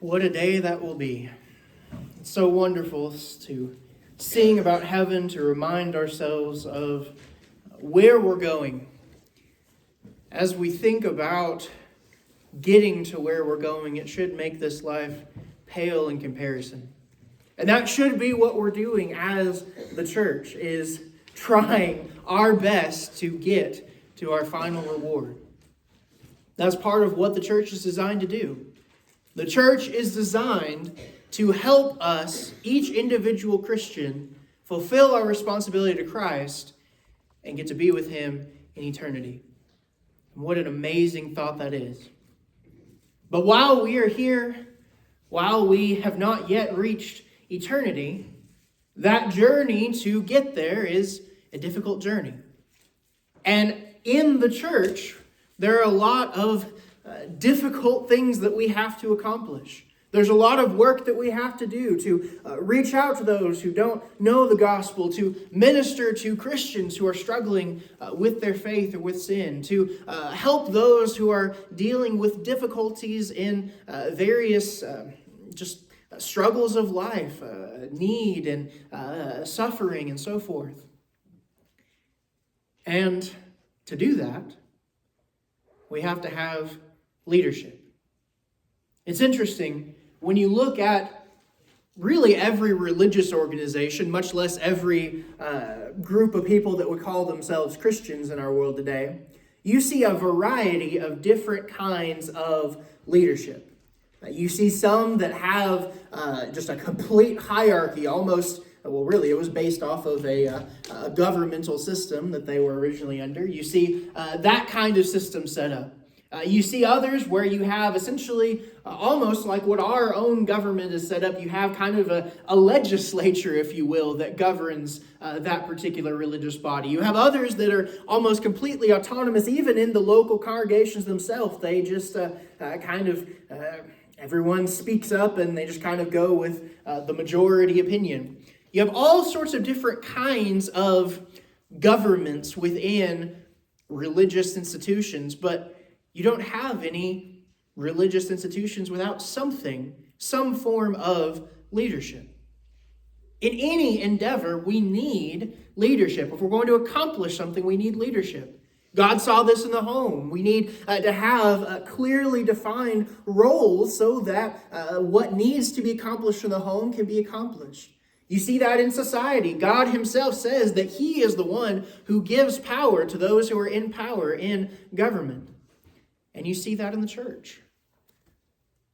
What a day that will be. It's so wonderful to sing about heaven, to remind ourselves of where we're going. As we think about getting to where we're going, it should make this life pale in comparison. And that should be what we're doing as the church, is trying our best to get to our final reward. That's part of what the church is designed to do. The church is designed to help us, each individual Christian, fulfill our responsibility to Christ and get to be with Him in eternity. And what an amazing thought that is. But while we are here, while we have not yet reached eternity, that journey to get there is a difficult journey. And in the church, there are a lot of difficult things that we have to accomplish. There's a lot of work that we have to do to reach out to those who don't know the gospel, to minister to Christians who are struggling with their faith or with sin, to help those who are dealing with difficulties in various struggles of life, need and suffering and so forth. And to do that, we have to have leadership. It's interesting, when you look at really every religious organization, much less every group of people that would call themselves Christians in our world today, you see a variety of different kinds of leadership. You see some that have just a complete hierarchy, almost, well, really, it was based off of a governmental system that they were originally under. You see that kind of system set up. You see others where you have essentially almost like what our own government is set up. You have kind of a legislature, if you will, that governs that particular religious body. You have others that are almost completely autonomous, even in the local congregations themselves. They just everyone speaks up and they just kind of go with the majority opinion. You have all sorts of different kinds of governments within religious institutions, but you don't have any religious institutions without some form of leadership. In any endeavor, we need leadership. If we're going to accomplish something, we need leadership. God saw this in the home. We need to have clearly defined roles so that what needs to be accomplished in the home can be accomplished. You see that in society. God Himself says that He is the one who gives power to those who are in power in government. And you see that in the church.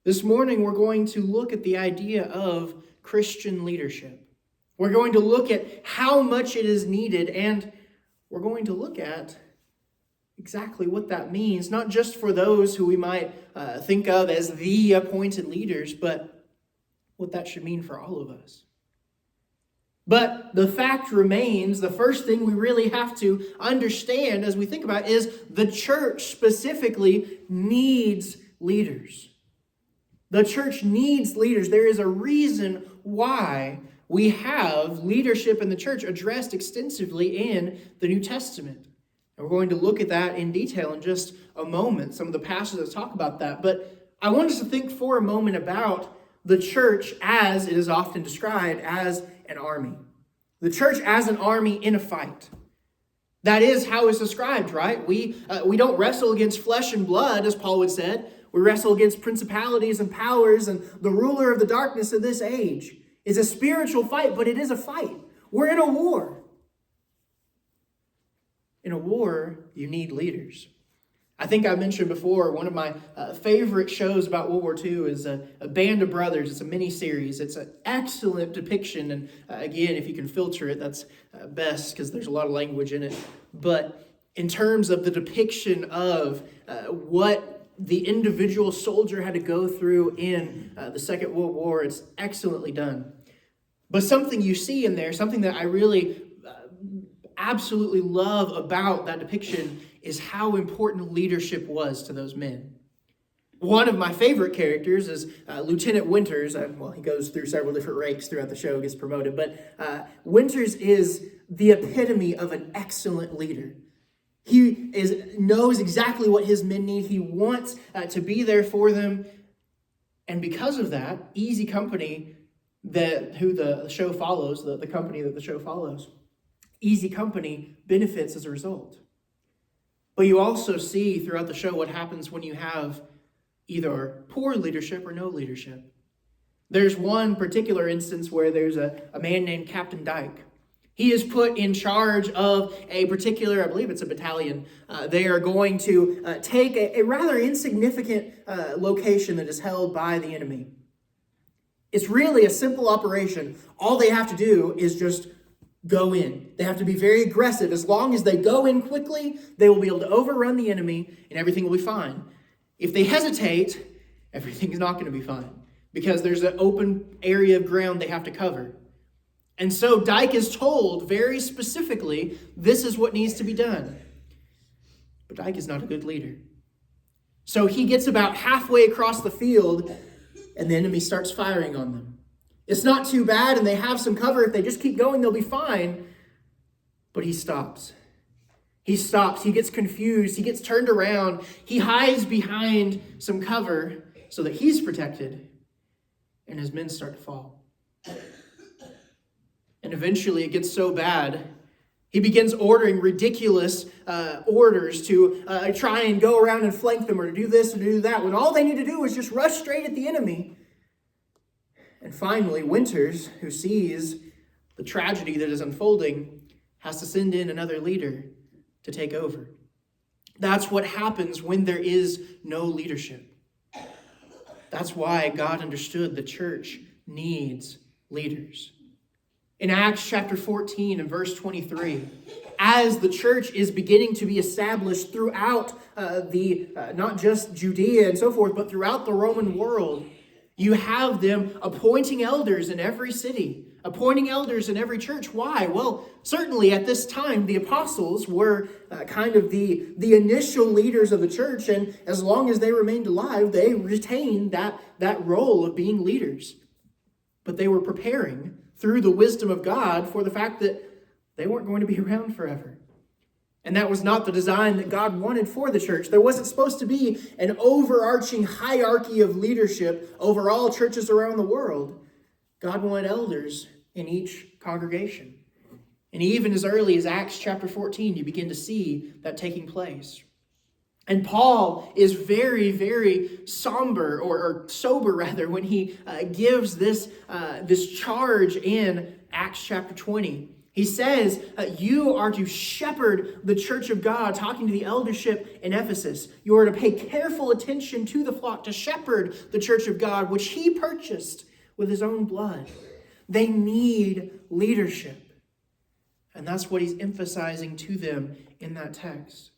This morning, we're going to look at the idea of Christian leadership. We're going to look at how much it is needed, and we're going to look at exactly what that means, not just for those who we might think of as the appointed leaders, but what that should mean for all of us. But the fact remains, the first thing we really have to understand as we think about it is the church specifically needs leaders. The church needs leaders. There is a reason why we have leadership in the church addressed extensively in the New Testament. And we're going to look at that in detail in just a moment, some of the passages that talk about that. But I want us to think for a moment about the church as it is often described as an army. The church as an army in a fight. That is how it's described, right? We don't wrestle against flesh and blood, as Paul would said. We wrestle against principalities and powers and the ruler of the darkness of this age. It's a spiritual fight, but it is a fight. We're in a war. In a war, you need leaders. I think I mentioned before, one of my favorite shows about World War II is a Band of Brothers. It's a mini-series. It's an excellent depiction. And again, if you can filter it, that's best because there's a lot of language in it. But in terms of the depiction of what the individual soldier had to go through in the Second World War, it's excellently done. But something you see in there, something that I really absolutely love about that depiction is how important leadership was to those men. One of my favorite characters is Lieutenant Winters. He goes through several different ranks throughout the show, gets promoted. But Winters is the epitome of an excellent leader. He knows exactly what his men need. He wants to be there for them. And because of that, Easy Company, who the show follows, the company that the show follows, Easy Company benefits as a result. But you also see throughout the show what happens when you have either poor leadership or no leadership. There's one particular instance where there's a man named Captain Dyke. He is put in charge of a particular, I believe it's a battalion. They are going to take a rather insignificant location that is held by the enemy. It's really a simple operation. All they have to do is just go in. They have to be very aggressive. As long as they go in quickly, they will be able to overrun the enemy and everything will be fine. If they hesitate, everything is not going to be fine because there's an open area of ground they have to cover. And so Dyke is told very specifically, this is what needs to be done. But Dyke is not a good leader. So he gets about halfway across the field and the enemy starts firing on them. It's not too bad and they have some cover. If they just keep going, they'll be fine. But he stops. He stops. He gets confused. He gets turned around. He hides behind some cover so that he's protected. And his men start to fall. And eventually it gets so bad, he begins ordering ridiculous orders to try and go around and flank them or to do this or to do that, when all they need to do is just rush straight at the enemy. And finally, Winters, who sees the tragedy that is unfolding, has to send in another leader to take over. That's what happens when there is no leadership. That's why God understood the church needs leaders. In Acts chapter 14 and verse 23, as the church is beginning to be established throughout not just Judea and so forth, but throughout the Roman world, you have them appointing elders in every city, appointing elders in every church. Why? Well, certainly at this time, the apostles were kind of the initial leaders of the church, and as long as they remained alive, they retained that role of being leaders. But they were preparing through the wisdom of God for the fact that they weren't going to be around forever. And that was not the design that God wanted for the church. There wasn't supposed to be an overarching hierarchy of leadership over all churches around the world. God wanted elders in each congregation. And even as early as Acts chapter 14, you begin to see that taking place. And Paul is very, very somber, or sober rather, when he gives this charge in Acts chapter 20. He says, you are to shepherd the church of God, talking to the eldership in Ephesus. You are to pay careful attention to the flock, to shepherd the church of God, which he purchased with his own blood. They need leadership. And that's what he's emphasizing to them in that text.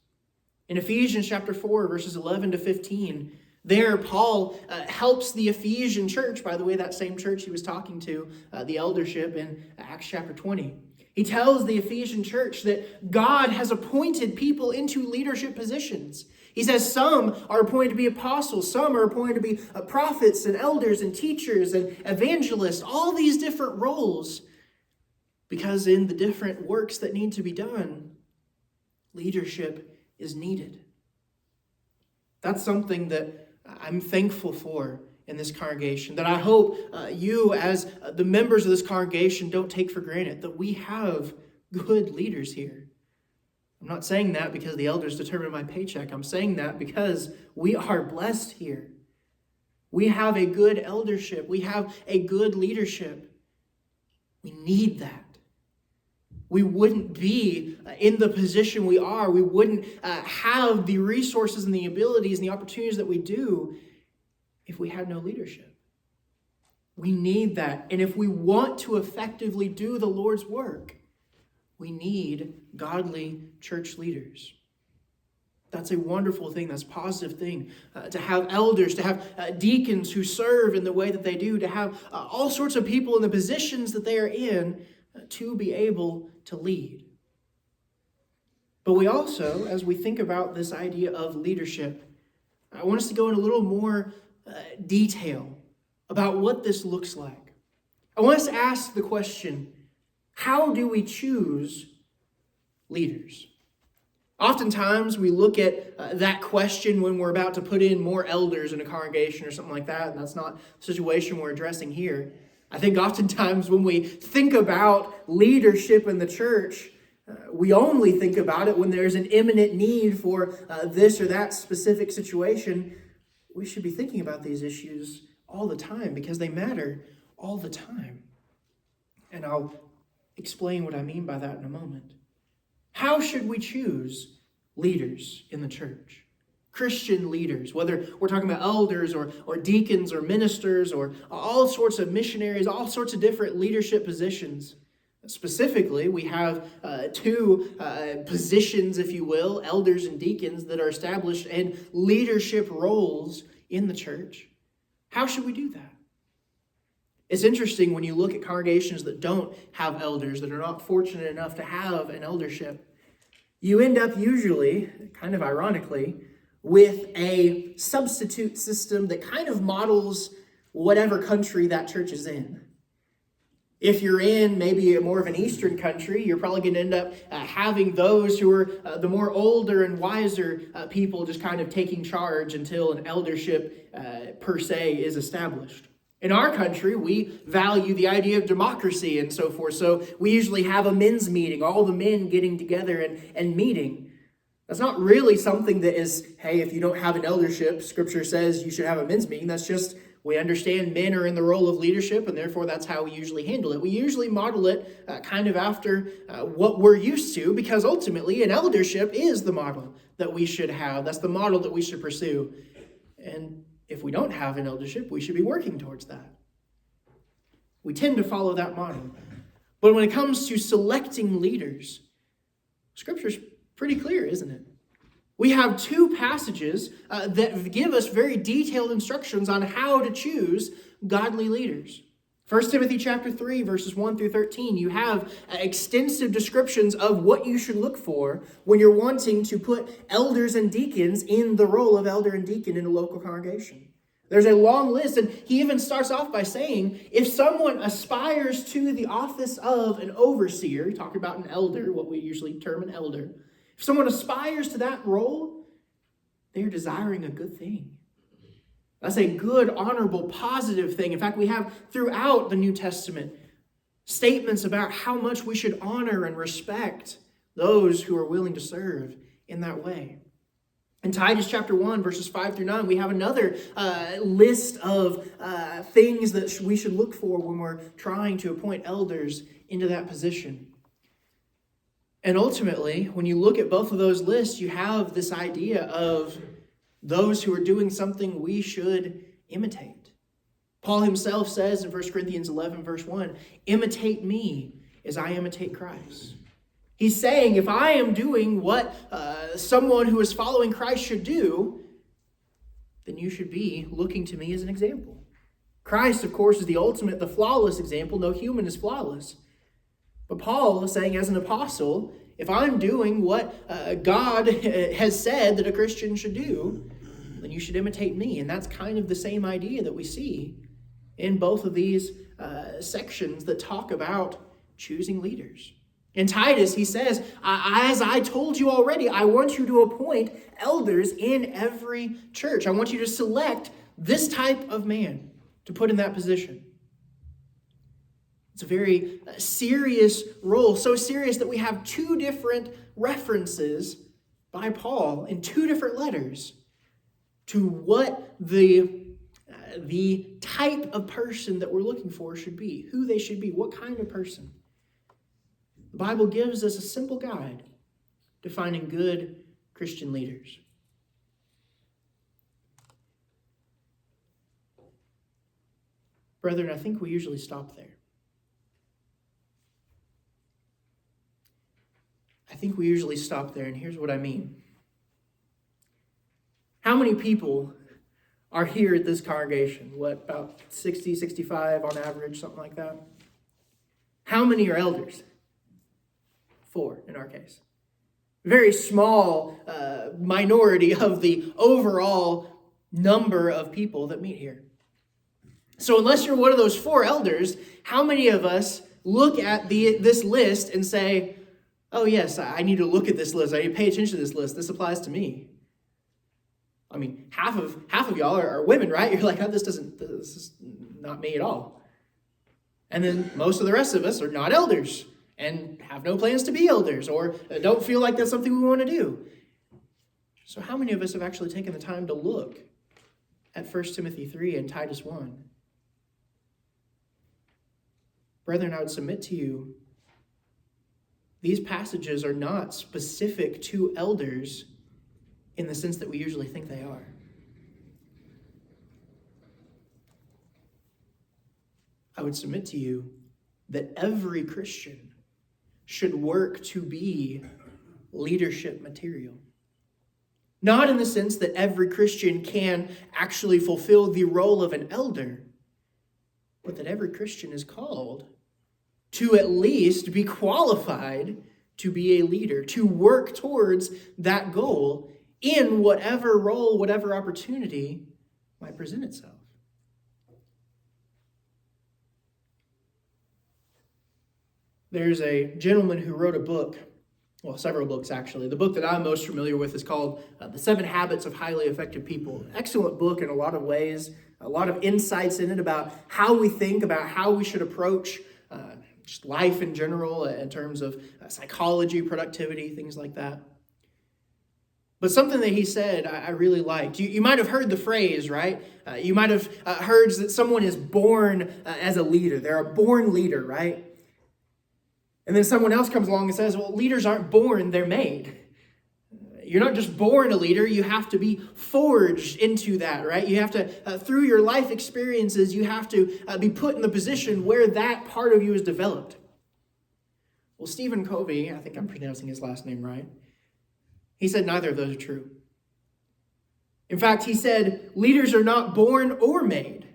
In Ephesians chapter 4, verses 11 to 15, there Paul helps the Ephesian church, by the way, that same church he was talking to, the eldership in Acts chapter 20. He tells the Ephesian church that God has appointed people into leadership positions. He says some are appointed to be apostles, some are appointed to be prophets and elders and teachers and evangelists, all these different roles, because in the different works that need to be done, leadership is needed. That's something that I'm thankful for in this congregation, that I hope you as the members of this congregation don't take for granted, that we have good leaders here. I'm not saying that because the elders determine my paycheck. I'm saying that because we are blessed here. We have a good eldership. We have a good leadership. We need that. We wouldn't be in the position we are. We wouldn't have the resources and the abilities and the opportunities that we do if we had no leadership. We need that. And if we want to effectively do the Lord's work, we need godly church leaders. That's a wonderful thing. That's a positive thing. To have elders, to have deacons who serve in the way that they do, to have all sorts of people in the positions that they are in to be able to lead. But we also, as we think about this idea of leadership, I want us to go in a little more detail about what this looks like. I want us to ask the question, how do we choose leaders? Oftentimes, we look at that question when we're about to put in more elders in a congregation or something like that, and that's not the situation we're addressing here. I think oftentimes when we think about leadership in the church, we only think about it when there's an imminent need for this or that specific situation. We should be thinking about these issues all the time because they matter all the time. And I'll explain what I mean by that in a moment. How should we choose leaders in the church? Christian leaders, whether we're talking about elders or deacons or ministers or all sorts of missionaries, all sorts of different leadership positions. Specifically, we have two positions, if you will, elders and deacons that are established in leadership roles in the church. How should we do that? It's interesting when you look at congregations that don't have elders, that are not fortunate enough to have an eldership. You end up usually, kind of ironically, with a substitute system that kind of models whatever country that church is in. If you're in maybe more of an Eastern country, you're probably going to end up having those who are the more older and wiser people just kind of taking charge until an eldership per se is established. In our country, we value the idea of democracy and so forth. So we usually have a men's meeting, all the men getting together and meeting. That's not really something that is, hey, if you don't have an eldership, Scripture says you should have a men's meeting. That's just, we understand men are in the role of leadership, and therefore that's how we usually handle it. We usually model it kind of after what we're used to, because ultimately an eldership is the model that we should have. That's the model that we should pursue. And if we don't have an eldership, we should be working towards that. We tend to follow that model. But when it comes to selecting leaders, Scripture's pretty clear, isn't it? We have two passages that give us very detailed instructions on how to choose godly leaders. 1 Timothy chapter 3, verses 1 through 13, you have extensive descriptions of what you should look for when you're wanting to put elders and deacons in the role of elder and deacon in a local congregation. There's a long list, and he even starts off by saying, if someone aspires to the office of an overseer, talking about an elder, what we usually term an elder, if someone aspires to that role, they're desiring a good thing. That's a good, honorable, positive thing. In fact, we have throughout the New Testament statements about how much we should honor and respect those who are willing to serve in that way. In Titus chapter 1, verses 5 through 9, we have another list of things that we should look for when we're trying to appoint elders into that position. And ultimately, when you look at both of those lists, you have this idea of those who are doing something we should imitate. Paul himself says in 1 Corinthians 11, verse 1, imitate me as I imitate Christ. He's saying, if I am doing what someone who is following Christ should do, then you should be looking to me as an example. Christ, of course, is the ultimate, the flawless example. No human is flawless. But Paul is saying, as an apostle, if I'm doing what God has said that a Christian should do, then you should imitate me. And that's kind of the same idea that we see in both of these sections that talk about choosing leaders. In Titus, he says, as I told you already, I want you to appoint elders in every church. I want you to select this type of man to put in that position. It's a very serious role, so serious that we have two different references by Paul in two different letters to what the type of person that we're looking for should be, who they should be, what kind of person. The Bible gives us a simple guide to finding good Christian leaders. Brethren, I think we usually stop there. And here's what I mean. How many people are here at this congregation? What, about 60, 65 on average, something like that? How many are elders? 4 in our case. Very small minority of the overall number of people that meet here. So unless you're one of those 4 elders, how many of us look at this list and say, Oh, yes, I need to look at this list. I need to pay attention to this list. This applies to me. I mean, half of y'all are women, right? You're like, oh, this is not me at all. And then most of the rest of us are not elders and have no plans to be elders or don't feel like that's something we want to do. So how many of us have actually taken the time to look at 1 Timothy 3 and Titus 1? Brethren, I would submit to you, these passages are not specific to elders in the sense that we usually think they are. I would submit to you that every Christian should work to be leadership material. Not in the sense that every Christian can actually fulfill the role of an elder, but that every Christian is called to at least be qualified to be a leader, to work towards that goal in whatever role, whatever opportunity might present itself. There's a gentleman who wrote a book, well, several books actually. The book that I'm most familiar with is called The 7 Habits of Highly Effective People. Excellent book in a lot of ways, a lot of insights in it about how we think, about how we should approach just life in general in terms of psychology, productivity, things like that. But something that he said I really liked. You might have heard the phrase, right? You might have heard that someone is born as a leader. They're a born leader, right? And then someone else comes along and says, well, leaders aren't born, they're made. You're not just born a leader, you have to be forged into that, right? You have to, through your life experiences, you have to be put in the position where that part of you is developed. Well, Stephen Covey, I think I'm pronouncing his last name right, he said neither of those are true. In fact, he said, leaders are not born or made.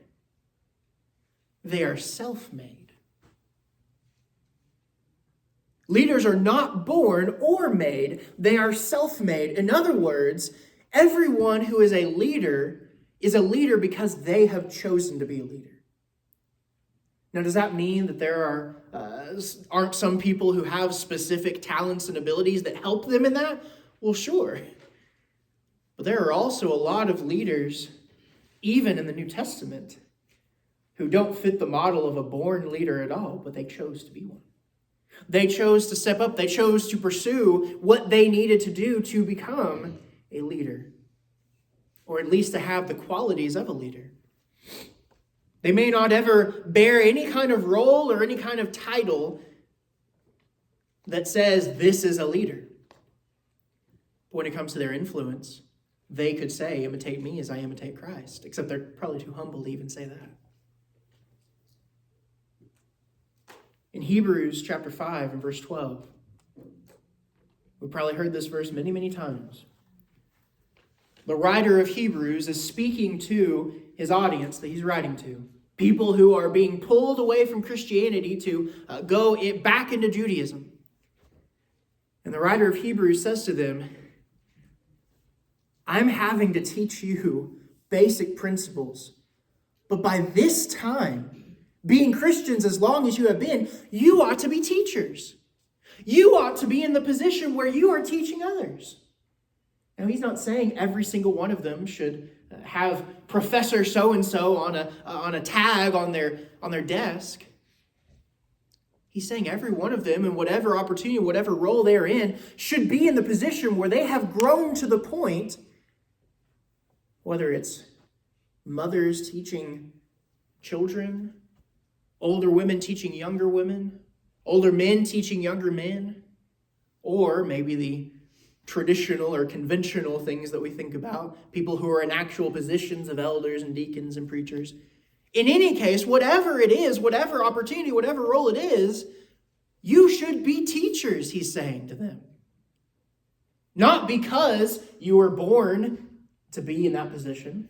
They are self-made. Leaders are not born or made, they are self-made. In other words, everyone who is a leader because they have chosen to be a leader. Now, does that mean that there aren't some people who have specific talents and abilities that help them in that? Well, sure. But there are also a lot of leaders, even in the New Testament, who don't fit the model of a born leader at all, but they chose to be one. They chose to step up. They chose to pursue what they needed to do to become a leader, or at least to have the qualities of a leader. They may not ever bear any kind of role or any kind of title that says this is a leader. But when it comes to their influence, they could say, imitate me as I imitate Christ, except they're probably too humble to even say that. In Hebrews chapter 5 and verse 12, we've probably heard this verse many, many times. The writer of Hebrews is speaking to his audience that he's writing to. People who are being pulled away from Christianity to go back into Judaism. And the writer of Hebrews says to them, I'm having to teach you basic principles, but by this time, being Christians as long as you have been, you ought to be teachers. You ought to be in the position where you are teaching others. Now, he's not saying every single one of them should have Professor so-and-so on a tag on their desk. He's saying every one of them, in whatever opportunity, whatever role they're in, should be in the position where they have grown to the point, whether it's mothers teaching children, older women teaching younger women, older men teaching younger men, or maybe the traditional or conventional things that we think about, people who are in actual positions of elders and deacons and preachers. In any case, whatever it is, whatever opportunity, whatever role it is, you should be teachers, he's saying to them. Not because you were born to be in that position,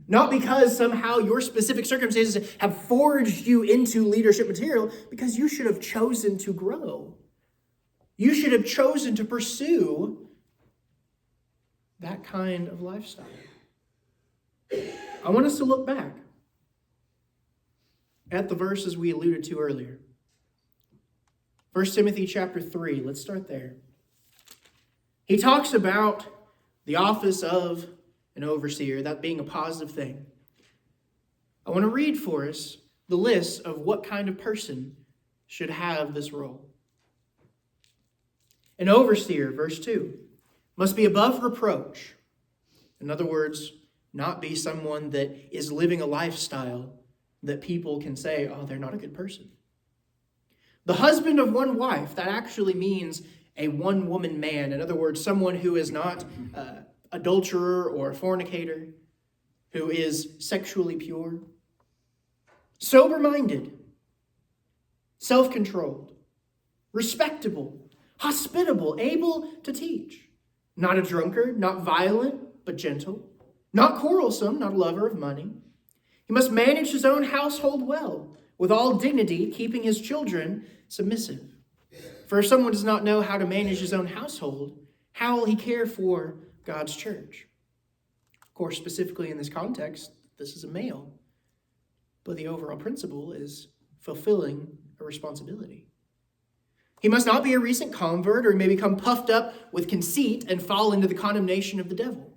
not because somehow your specific circumstances have forged you into leadership material, because you should have chosen to grow. You should have chosen to pursue that kind of lifestyle. I want us to look back at the verses we alluded to earlier. 1 Timothy chapter 3, let's start there. He talks about the office of an overseer, that being a positive thing. I want to read for us the list of what kind of person should have this role. An overseer, verse 2, must be above reproach. In other words, not be someone that is living a lifestyle that people can say, oh, they're not a good person. The husband of one wife, that actually means a one-woman man. In other words, someone who is not an adulterer or a fornicator, who is sexually pure. Sober-minded, self-controlled, respectable, hospitable, able to teach. Not a drunkard, not violent, but gentle. Not quarrelsome, not a lover of money. He must manage his own household well, with all dignity, keeping his children submissive. For if someone does not know how to manage his own household, how will he care for God's church? Of course, specifically in this context, this is a male. But the overall principle is fulfilling a responsibility. He must not be a recent convert, or he may become puffed up with conceit and fall into the condemnation of the devil.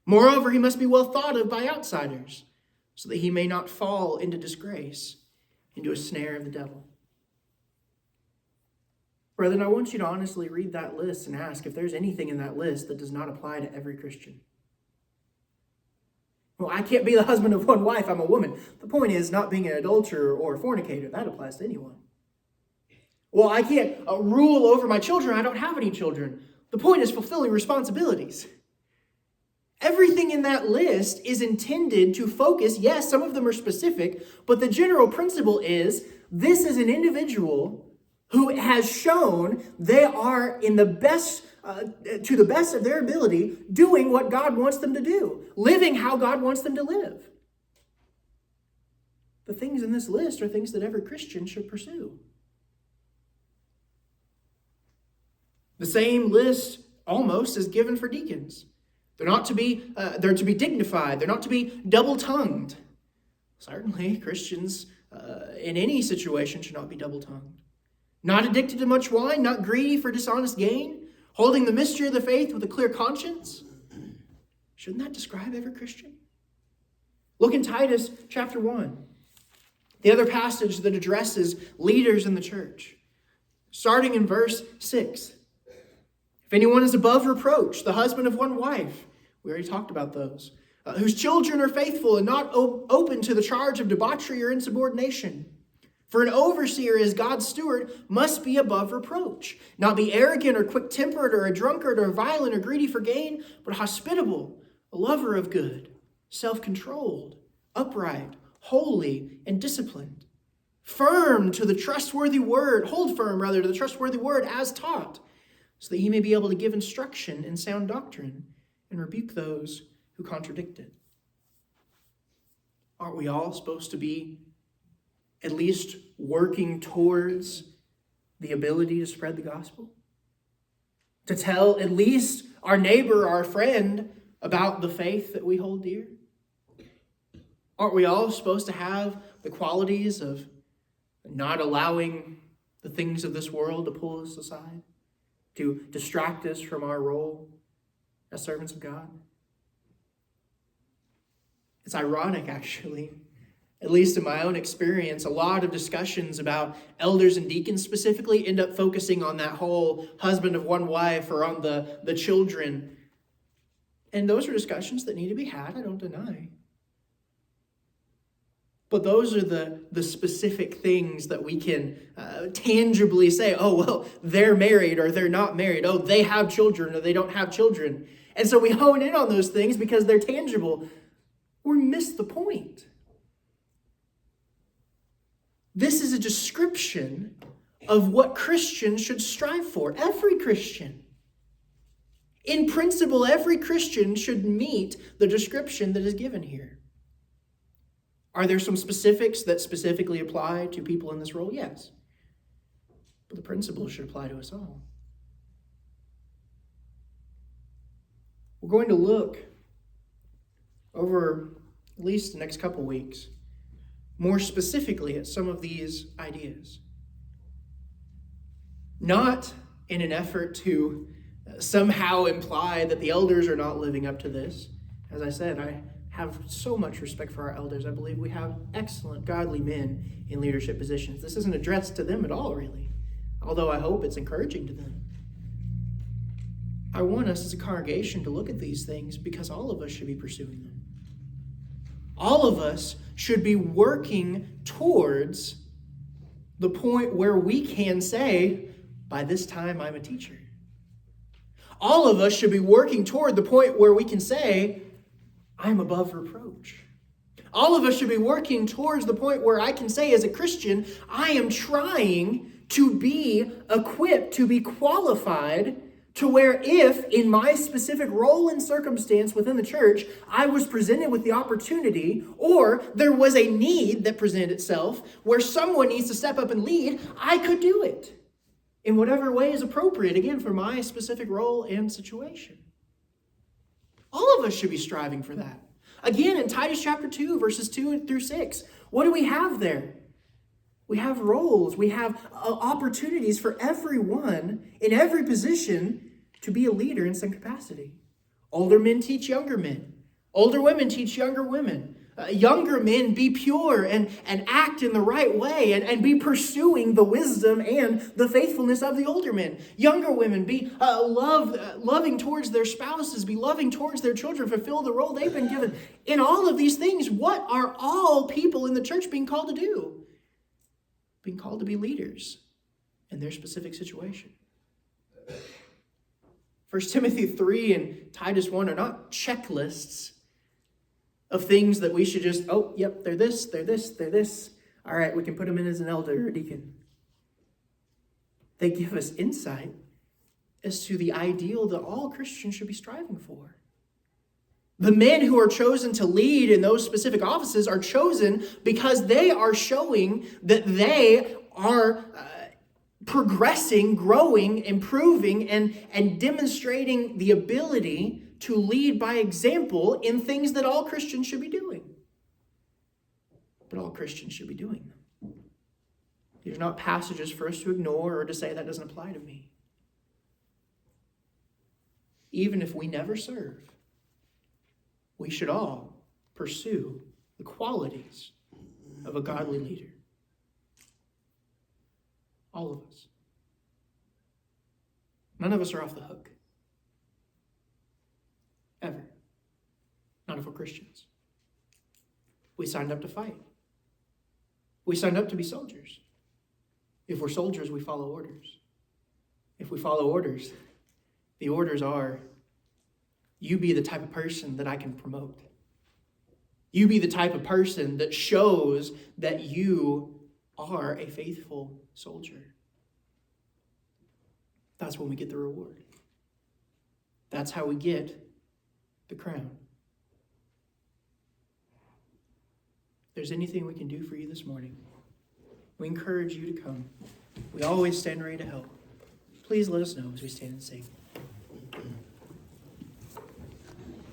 Moreover, he must be well thought of by outsiders, so that he may not fall into disgrace, into a snare of the devil. Brethren, I want you to honestly read that list and ask if there's anything in that list that does not apply to every Christian. Well, I can't be the husband of one wife, I'm a woman. The point is not being an adulterer or a fornicator. That applies to anyone. Well, I can't rule over my children. I don't have any children. The point is fulfilling responsibilities. Everything in that list is intended to focus. Yes, some of them are specific, but the general principle is this is an individual who has shown they are in the best, to the best of their ability, doing what God wants them to do, living how God wants them to live. The things in this list are things that every Christian should pursue. The same list almost is given for deacons. They're to be dignified. They're not to be double-tongued. Certainly, Christians in any situation should not be double-tongued. Not addicted to much wine, not greedy for dishonest gain, holding the mystery of the faith with a clear conscience. Shouldn't that describe every Christian? Look in Titus chapter 1, the other passage that addresses leaders in the church. Starting in verse 6. If anyone is above reproach, the husband of one wife, we already talked about those, whose children are faithful and not open to the charge of debauchery or insubordination. For an overseer as God's steward must be above reproach, not be arrogant or quick-tempered or a drunkard or violent or greedy for gain, but hospitable, a lover of good, self-controlled, upright, holy, and disciplined. Hold firm to the trustworthy word as taught, so that he may be able to give instruction in sound doctrine and rebuke those who contradict it. Aren't we all supposed to be at least working towards the ability to spread the gospel? To tell at least our neighbor, our friend, about the faith that we hold dear? Aren't we all supposed to have the qualities of not allowing the things of this world to pull us aside, to distract us from our role as servants of God? It's ironic, actually, at least in my own experience, a lot of discussions about elders and deacons specifically end up focusing on that whole husband of one wife or on the children. And those are discussions that need to be had, I don't deny. But those are the specific things that we can tangibly say, oh, well, they're married or they're not married. Oh, they have children or they don't have children. And so we hone in on those things because they're tangible. We miss the point. This is a description of what Christians should strive for. Every Christian. In principle, every Christian should meet the description that is given here. Are there some specifics that specifically apply to people in this role? Yes. But the principle should apply to us all. We're going to look over at least the next couple weeks more specifically at some of these ideas. not in an effort to somehow imply that the elders are not living up to this. As I said, I have so much respect for our elders. I believe we have excellent, godly men in leadership positions. This isn't addressed to them at all, really, although I hope it's encouraging to them. I want us as a congregation to look at these things because all of us should be pursuing them. All of us should be working towards the point where we can say, by this time I'm a teacher. All of us should be working toward the point where we can say, I'm above reproach. All of us should be working towards the point where I can say as a Christian, I am trying to be equipped, to be qualified, to where if, in my specific role and circumstance within the church, I was presented with the opportunity, or there was a need that presented itself where someone needs to step up and lead, I could do it in whatever way is appropriate, again, for my specific role and situation. All of us should be striving for that. Again, in Titus chapter 2, verses 2 through 6, what do we have there? We have roles. We have opportunities for everyone in every position to be a leader in some capacity. Older men teach younger men. Older women teach younger women. Younger men be pure and act in the right way and be pursuing the wisdom and the faithfulness of the older men. Younger women be loving towards their spouses, be loving towards their children, fulfill the role they've been given. In all of these things, what are all people in the church being called to do? Being called to be leaders in their specific situation. 1 Timothy 3 and Titus 1 are not checklists of things that we should just, oh, yep, they're this, they're this, they're this. All right, we can put them in as an elder or a deacon. They give us insight as to the ideal that all Christians should be striving for. The men who are chosen to lead in those specific offices are chosen because they are showing that they are progressing, growing, improving, and demonstrating the ability to lead by example in things that all Christians should be doing. But all Christians should be doing them. These are not passages for us to ignore or to say that doesn't apply to me. Even if we never serve, we should all pursue the qualities of a godly leader. All of us. None of us are off the hook. Ever. Not if we're Christians. We signed up to fight. We signed up to be soldiers. If we're soldiers, we follow orders. If we follow orders, the orders are, you be the type of person that I can promote. You be the type of person that shows that you are a faithful soldier. That's when we get the reward. That's how we get the crown. If there's anything we can do for you this morning, we encourage you to come. We always stand ready to help. Please let us know as we stand and sing.